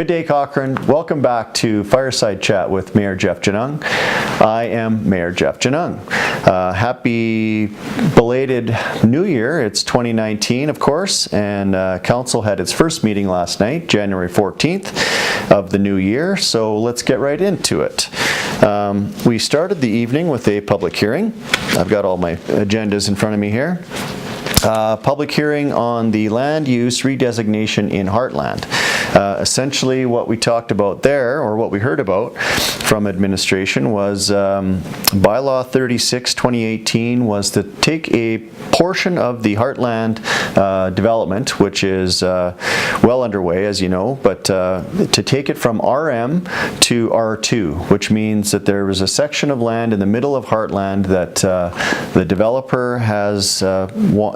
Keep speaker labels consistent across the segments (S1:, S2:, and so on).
S1: Good day, Cochrane. Welcome back to Fireside Chat with Mayor Jeff Genung. I am Mayor Jeff Genung. Happy belated New Year. It's 2019, of course, and Council had its first meeting last night, January 14th of the new year, so let's get right into it. We started the evening with a public hearing. I've got all my agendas in front of me here. Public hearing on the land use redesignation in Heartland. Essentially what we talked about there, or what we heard about from administration, was Bylaw 36 2018 was to take a portion of the Heartland development, which is well underway, as you know, but to take it from RM to R2, which means that there was a section of land in the middle of Heartland that the developer has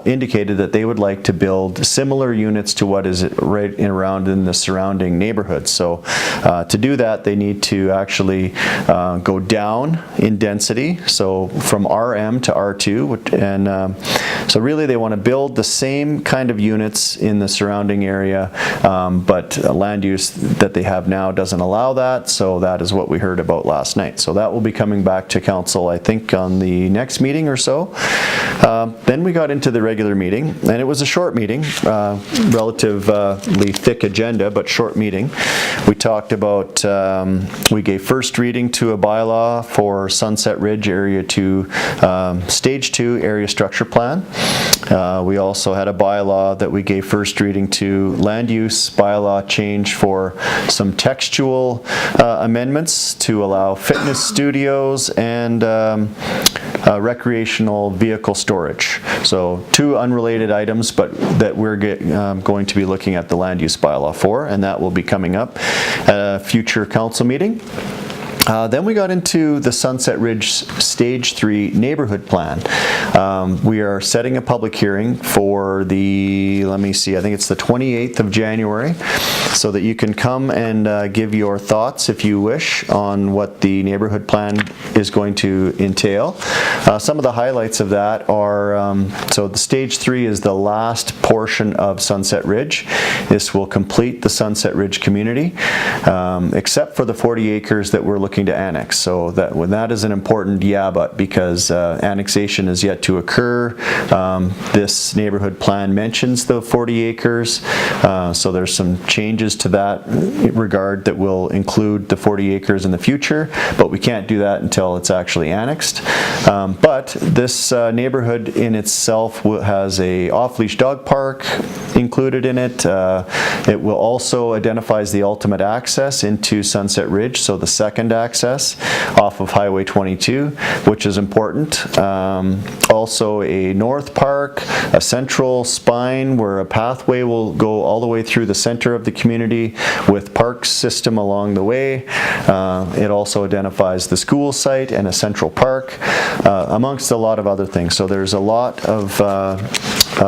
S1: indicated that they would like to build similar units to what is right around in the surrounding neighborhoods. So to do that, they need to actually go down in density, so from RM to R2, and so really they want to build the same kind of units in the surrounding area, but land use that they have now doesn't allow that, so that is what we heard about last night. So that will be coming back to Council, I think, on the next meeting or so. Then we got into the regular meeting, and it was a short meeting, relatively thick agenda, but short meeting. We talked about, we gave first reading to a bylaw for Sunset Ridge Area 2, Stage 2 Area Structure Plan. We also had a bylaw that we gave first reading to, land use bylaw change for some textual amendments to allow fitness studios and recreational vehicle storage. So two unrelated items, but that we're going to be looking at the land use bylaw for, and that will be coming up at a future council meeting. Then we got into the Sunset Ridge Stage 3 neighborhood plan. We are setting a public hearing for the, let me see, I think it's the 28th of January, so that you can come and give your thoughts, if you wish, on what the neighborhood plan is going to entail. Some of the highlights of that are, so the Stage 3 is the last portion of Sunset Ridge. This will complete the Sunset Ridge community, except for the 40 acres that we're looking to annex. So that is an important but, because annexation is yet to occur. This neighborhood plan mentions the 40 acres, so there's some changes to that regard that will include the 40 acres in the future, but we can't do that until it's actually annexed. But this neighborhood in itself has a off-leash dog park included in it. It will also identifies the ultimate access into Sunset Ridge, so the second access off of Highway 22, which is important. Also a north park, a central spine where a pathway will go all the way through the center of the community with park system along the way. It also identifies the school site and a central park, amongst a lot of other things. So there's a lot of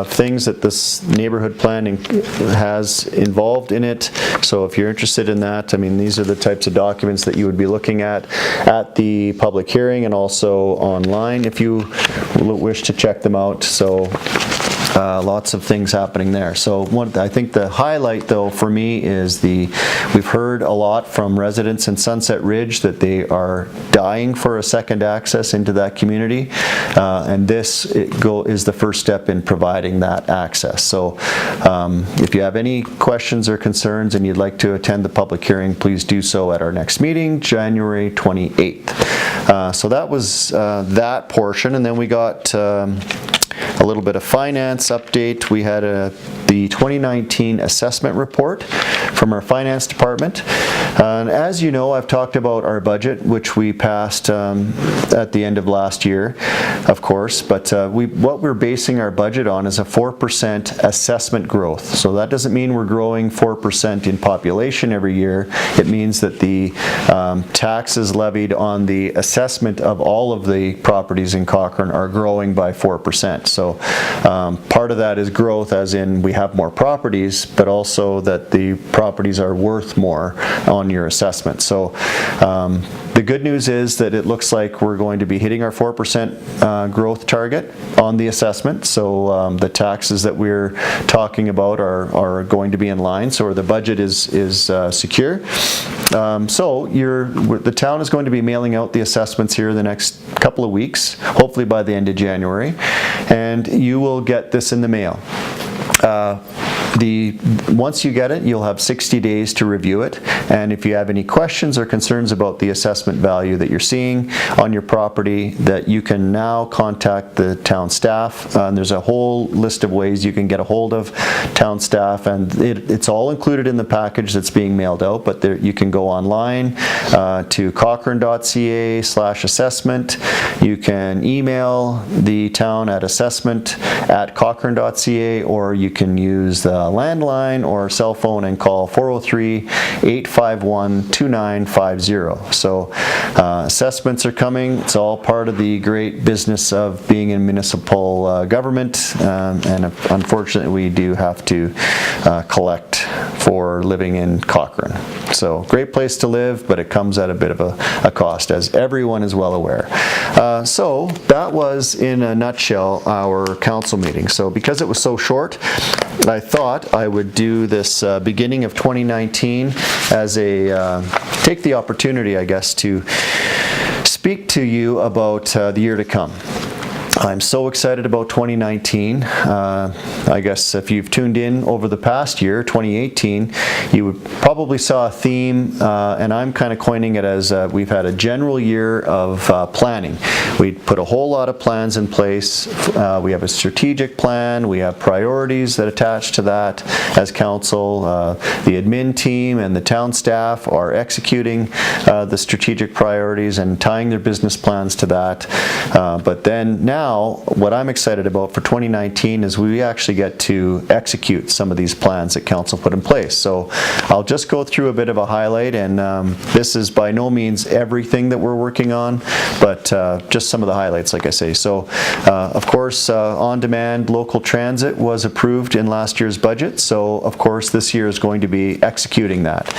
S1: things that this neighborhood planning has involved in it. So if you're interested in that, I mean, these are the types of documents that you would be looking at the public hearing and also online if you wish to check them out. So lots of things happening there. So I think the highlight, though, for me is we've heard a lot from residents in Sunset Ridge that they are dying for a second access into that community, and this is the first step in providing that access. So if you have any questions or concerns and you'd like to attend the public hearing, please do so at our next meeting, January 28th. So that was that portion, and then we got a little bit of finance update. We had the 2019 assessment report from our finance department. And as you know, I've talked about our budget, which we passed at the end of last year, of course, but what we're basing our budget on is a 4% assessment growth. So that doesn't mean we're growing 4% in population every year. It means that the taxes levied on the assessment of all of the properties in Cochrane are growing by 4%. So part of that is growth, as in we have more properties, but also that the properties are worth more on your assessment. So the good news is that it looks like we're going to be hitting our 4% growth target on the assessment. So the taxes that we're talking about are going to be in line. So the budget is secure. So the town is going to be mailing out the assessments here the next couple of weeks, hopefully by the end of January, and you will get this in the mail. Once you get it, you'll have 60 days to review it, and if you have any questions or concerns about the assessment value that you're seeing on your property, that you can now contact the town staff. There's a whole list of ways you can get a hold of town staff, and it's all included in the package that's being mailed out, but you can go online to cochrane.ca/assessment. You can email the town at assessment@cochrane.ca, or you can use the landline or cell phone and call 403-851-2950. So assessments are coming. It's all part of the great business of being in municipal government, and unfortunately we do have to collect for living in Cochrane. So great place to live, but it comes at a bit of a cost, as everyone is well aware. So that was, in a nutshell, our council meeting. So because it was so short, I thought I would do this beginning of 2019 as take the opportunity, I guess, to speak to you about the year to come. I'm so excited about 2019. I guess if you've tuned in over the past year, 2018, you would probably saw a theme, and I'm kind of coining it as we've had a general year of planning. We put a whole lot of plans in place. We have a strategic plan. We have priorities that attach to that as council. The admin team and the town staff are executing the strategic priorities and tying their business plans to that. But then now, what I'm excited about for 2019 is we actually get to execute some of these plans that council put in place. So I'll just go through a bit of a highlight, and this is by no means everything that we're working on, but just some of the highlights, like I say. So of course, on-demand local transit was approved in last year's budget, so of course this year is going to be executing that.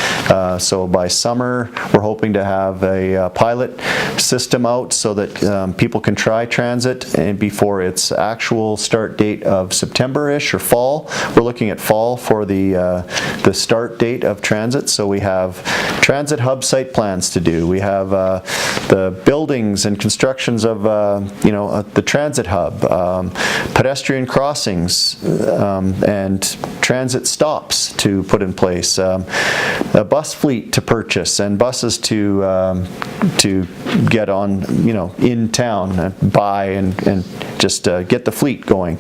S1: So by summer, we're hoping to have a pilot system out so that people can try transit, and before its actual start date of September-ish or fall. We're looking at fall for the start date of transit. So we have transit hub site plans to do. We have the buildings and constructions of the transit hub, pedestrian crossings, and transit stops to put in place, a bus fleet to purchase, and buses to get on, in town and buy and just get the fleet going.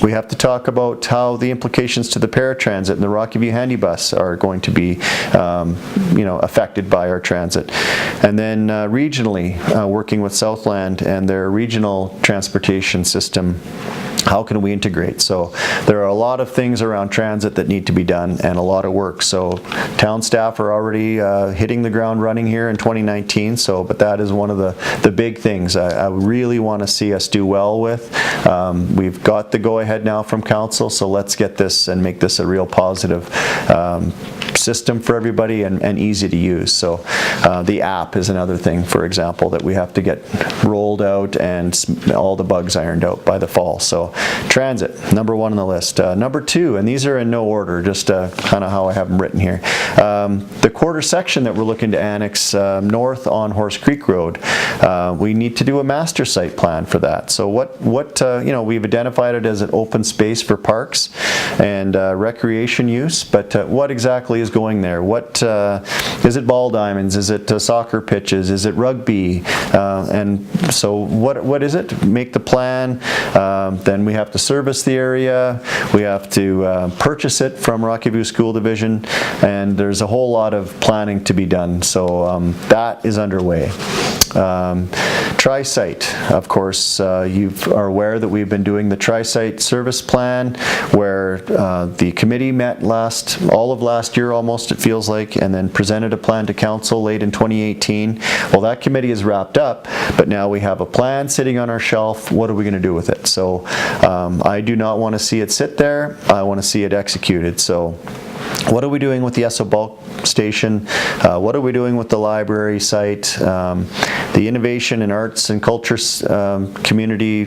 S1: We have to talk about how the implications to the paratransit and the Rocky View Handy Bus are going to be affected by our transit. And then regionally, working with Southland and their regional transportation system, how can we integrate? So there are a lot of things around transit that need to be done, and a lot of work. So town staff are already hitting the ground running here in 2019. But that is one of the big things I really want to see us do well with. We've got the go-ahead now from council, so let's get this and make this a real positive system for everybody and easy to use. So the app is another thing, for example, that we have to get rolled out and all the bugs ironed out by the fall. So transit, number one on the list. Number two, and these are in no order, just kind of how I have them written here. The quarter section that we're looking to annex north on Horse Creek Road, we need to do a master site plan for that. So what we've identified it as an open space for parks and recreation use, but what exactly is going there? What is it? Ball diamonds? Is it soccer pitches? Is it rugby? And so what is it? Make the plan. Then we have to service the area. We have to purchase it from Rocky View School Division, and there's a whole lot of planning to be done. So that is underway. Tri-site, of course, you are aware that we've been doing the Tri-site service plan, where the committee met all of last year almost, it feels like, and then presented a plan to council late in 2018. Well, that committee is wrapped up, but now we have a plan sitting on our shelf. What are we going to do with it? So I do not want to see it sit there. I want to see it executed. So What are we doing with the Esso bulk station? What are we doing with the library site? The innovation and arts and culture community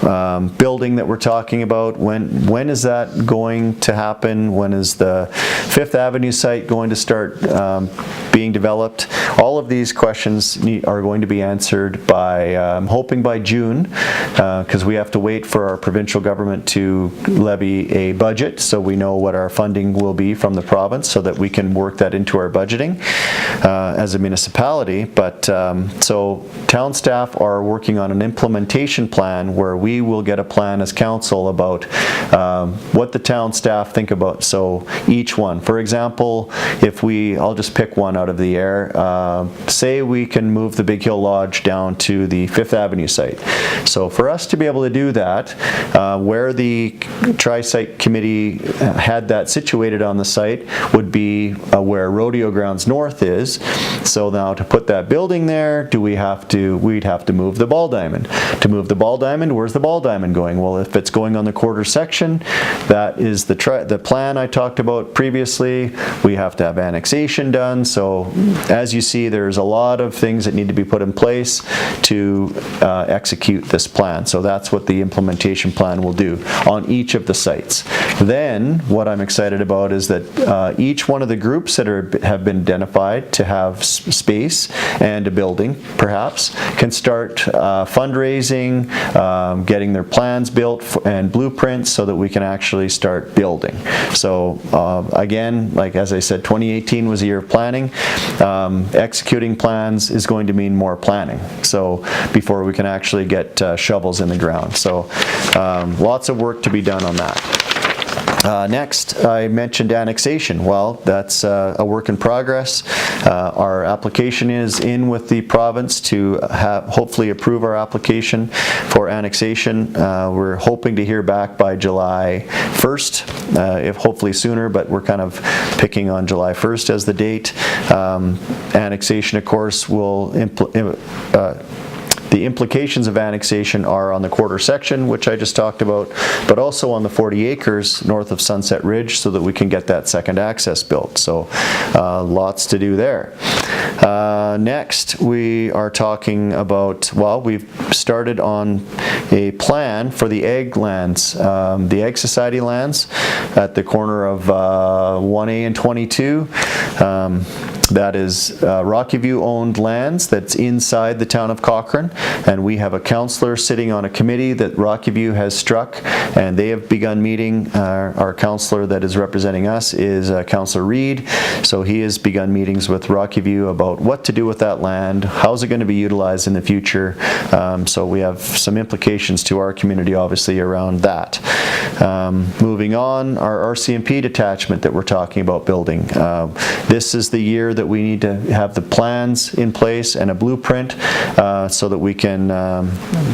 S1: building that we're talking about, when is that going to happen? When is the Fifth Avenue site going to start being developed? All of these questions are going to be answered by, I'm hoping by June, because we have to wait for our provincial government to levy a budget so we know what our funding will be from the province so that we can work that into our budgeting as a municipality. But so town staff are working on an implementation plan where we will get a plan as council about what the town staff think about. So each one, for example, if I'll just pick one out of the air, say we can move the Big Hill Lodge down to the Fifth Avenue site. So for us to be able to do that, where the Tri-Site Committee had that situated on the site would be where Rodeo Grounds North is. So now to put that building there, we'd have to move the ball diamond. To move the ball diamond, where's the ball diamond going? Well, if it's going on the quarter section, that is the plan I talked about previously. We have to have annexation done. So as you see, there's a lot of things that need to be put in place to execute this plan. So that's what the implementation plan will do on each of the sites. Then what I'm excited about is that each one of the groups that have been identified to have space and a building perhaps can start fundraising, getting their plans built and blueprints so that we can actually start building. So again, like as I said, 2018 was a year of planning. Executing plans is going to mean more planning. So before we can actually get shovels in the ground. So lots of work to be done on that. Next, I mentioned annexation. Well, that's a work in progress. Our application is in with the province to hopefully approve our application for annexation. We're hoping to hear back by July 1st, if hopefully sooner, but we're kind of picking on July 1st as the date. Annexation, of course, will the implications of annexation are on the quarter section, which I just talked about, but also on the 40 acres north of Sunset Ridge so that we can get that second access built. So lots to do there. Next, we are talking about, well, we've started on a plan for the Ag lands, the Ag Society lands at the corner of 1A and 22. That is Rocky View owned lands that's inside the town of Cochrane, and we have a councillor sitting on a committee that Rocky View has struck, and they have begun meeting. Our councillor that is representing us is Councillor Reed, so he has begun meetings with Rocky View about what to do with that land, how's it going to be utilized in the future. So we have some implications to our community obviously around that. Moving on, our RCMP detachment that we're talking about building. This is the year that we need to have the plans in place and a blueprint so that we can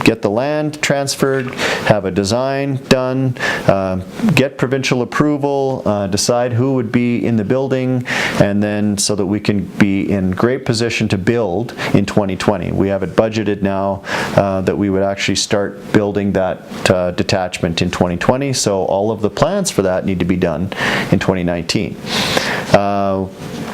S1: get the land transferred, have a design done, get provincial approval, decide who would be in the building, and then so that we can be in great position to build in 2020. We have it budgeted now that we would actually start building that detachment in 2020, so all of the plans for that need to be done in 2019.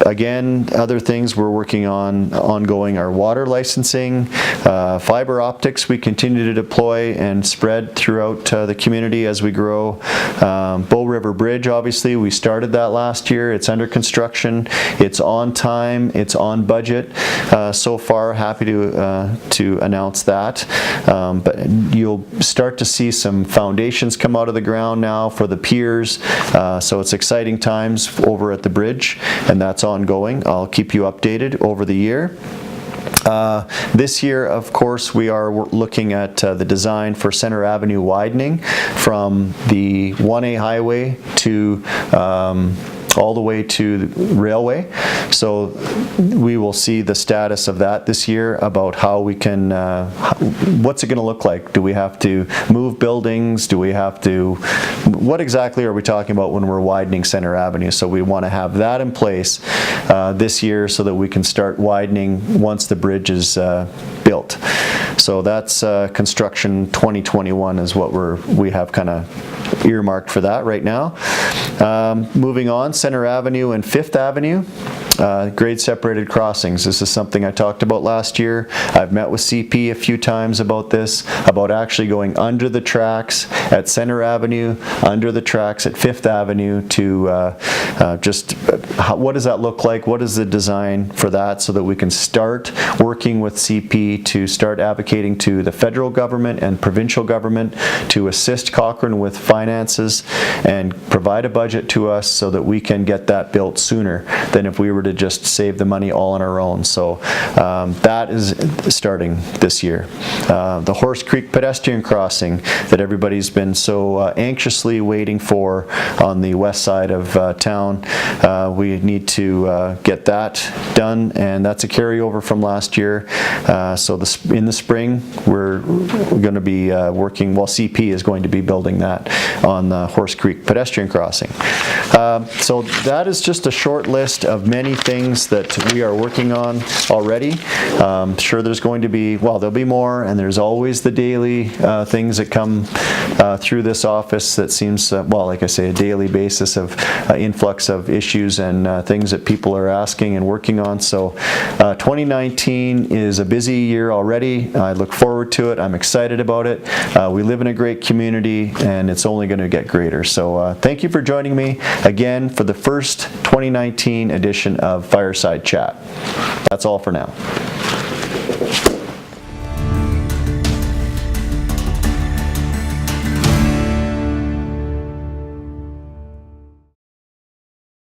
S1: Again, other things we're working on ongoing are water licensing, fiber optics we continue to deploy and spread throughout the community as we grow. Bow River Bridge, obviously, we started that last year. It's under construction. It's on time. It's on budget. So far, happy to announce that. But you'll start to see some foundations come out of the ground now for the piers. So it's exciting times over at the bridge, and that's ongoing. I'll keep you updated over the year. This year, of course, we are looking at the design for Center Avenue widening from the 1A highway to all the way to the railway. So we will see the status of that this year about how we can, what's it going to look like? Do we have to move buildings? Do we have to, what exactly are we talking about when we're widening Center Avenue? So we want to have that in place this year so that we can start widening once the bridge is built. So that's construction 2021 is what we have kind of earmarked for that right now. Moving on, Center Avenue and Fifth Avenue. Grade separated crossings. This is something I talked about last year. I've met with CP a few times about this, about actually going under the tracks at Center Avenue, under the tracks at Fifth Avenue to what does that look like? What is the design for that so that we can start working with CP to start advocating to the federal government and provincial government to assist Cochrane with finances and provide a budget to us so that we can get that built sooner than if we were to just save the money all on our own. So that is starting this year. The Horse Creek pedestrian crossing that everybody's been so anxiously waiting for on the west side of town. We need to get that done, and that's a carryover from last year. So in the spring, we're going to be working, well, CP is going to be building that on the Horse Creek pedestrian crossing. So that is just a short list of many things that we are working on already. Sure, there's going to be, well, there'll be more, and there's always the daily things that come through this office that seems, well, like I say, a daily basis of influx of issues and things that people are asking and working on. So 2019 is a busy year already. I look forward to it. I'm excited about it. We live in a great community, and it's only going to get greater. So thank you for joining me again for the first 2019 edition of Fireside Chat. That's all for now.